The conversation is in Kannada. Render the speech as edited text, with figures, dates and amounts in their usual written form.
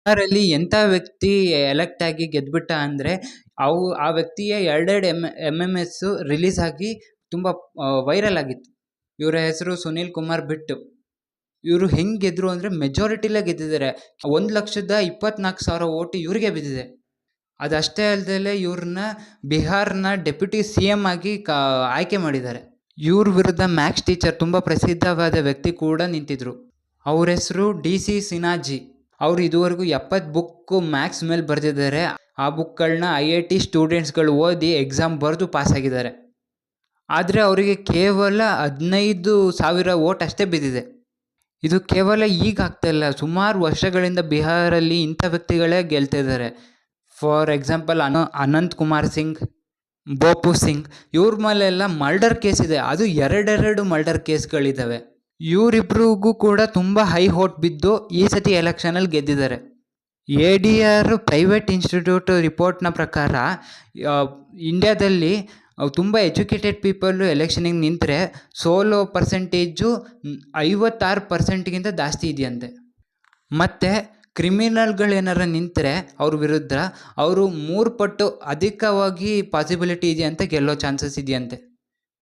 ಬಿಹಾರಲ್ಲಿ ಎಂಥ ವ್ಯಕ್ತಿ ಎಲೆಕ್ಟ್ ಆಗಿ ಗೆದ್ಬಿಟ್ಟ ಅಂದರೆ ಆ ವ್ಯಕ್ತಿಯ ಎರಡೆರಡು MMS ರಿಲೀಸ್ ಆಗಿ ತುಂಬ ವೈರಲ್ ಆಗಿತ್ತು. ಇವರ ಹೆಸರು ಸುನೀಲ್ ಕುಮಾರ್ ಬಿಟ್ಟು. ಇವರು ಹೆಂಗೆ ಗೆದ್ರು ಅಂದರೆ ಮೆಜಾರಿಟಿಲೇ ಗೆದ್ದಿದ್ದಾರೆ. 1,24,000 ಓಟು ಇವ್ರಿಗೆ ಬಿದ್ದಿದೆ. ಅದಷ್ಟೇ ಅಲ್ಲದೆ ಇವ್ರನ್ನ ಬಿಹಾರ್ನ ಡೆಪ್ಯೂಟಿ CM ಆಗಿ ಆಯ್ಕೆ ಮಾಡಿದ್ದಾರೆ. ಇವ್ರ ವಿರುದ್ಧ ಮ್ಯಾಥ್ಸ್ ಟೀಚರ್ ತುಂಬ ಪ್ರಸಿದ್ಧವಾದ ವ್ಯಕ್ತಿ ಕೂಡ ನಿಂತಿದ್ರು. ಅವ್ರ ಹೆಸರು DC ಸಿನ್ಹಾಜಿ. ಅವರು ಇದುವರೆಗೂ 70 ಬುಕ್ಕು ಮ್ಯಾಥ್ಸ್ ಮೇಲೆ ಬರೆದಿದ್ದಾರೆ. ಆ ಬುಕ್ಗಳನ್ನ IIT ಸ್ಟೂಡೆಂಟ್ಸ್ಗಳು ಓದಿ ಎಕ್ಸಾಮ್ ಬರೆದು ಪಾಸಾಗಿದ್ದಾರೆ. ಆದರೆ ಅವರಿಗೆ ಕೇವಲ 15,000 ಓಟ್ ಅಷ್ಟೇ ಬಿದ್ದಿದೆ. ಇದು ಕೇವಲ ಈಗ ಆಗ್ತಾಯಿಲ್ಲ, ಸುಮಾರು ವರ್ಷಗಳಿಂದ ಬಿಹಾರಲ್ಲಿ ಇಂಥ ವ್ಯಕ್ತಿಗಳೇ ಗೆಲ್ತಿದ್ದಾರೆ. ಫಾರ್ ಎಕ್ಸಾಂಪಲ್ ಅನಂತ್ ಕುಮಾರ್ ಸಿಂಗ್, ಬೋಪು ಸಿಂಗ್, ಇವ್ರ ಮೇಲೆಲ್ಲ ಮರ್ಡರ್ ಕೇಸ್ ಇದೆ. ಅದು ಎರಡೆರಡು ಮರ್ಡರ್ ಕೇಸ್ಗಳಿದ್ದಾವೆ. ಇವರಿಬ್ರಿಗೂ ಕೂಡ ತುಂಬ ಹೈ ಓಟ್ ಬಿದ್ದು ಈ ಸತಿ ಎಲೆಕ್ಷನಲ್ಲಿ ಗೆದ್ದಿದ್ದಾರೆ. ADR ಪ್ರೈವೇಟ್ ಇನ್ಸ್ಟಿಟ್ಯೂಟ್ ರಿಪೋರ್ಟ್ನ ಪ್ರಕಾರ ಇಂಡ್ಯಾದಲ್ಲಿ ತುಂಬ ಎಜುಕೇಟೆಡ್ ಪೀಪಲ್ಲು ಎಲೆಕ್ಷನಿಗೆ ನಿಂತರೆ ಸೋಲೋ ಪರ್ಸೆಂಟೇಜು 56%ಗಿಂತ ಜಾಸ್ತಿ ಇದೆಯಂತೆ. ಮತ್ತು ಕ್ರಿಮಿನಲ್ಗಳೇನಾರ ನಿಂತರೆ ಅವ್ರ ವಿರುದ್ಧ ಅವರು 3 ಪಟ್ಟು ಅಧಿಕವಾಗಿ ಪಾಸಿಬಿಲಿಟಿ ಇದೆಯಂತೆ, ಗೆಲ್ಲೋ ಚಾನ್ಸಸ್ ಇದೆಯಂತೆ.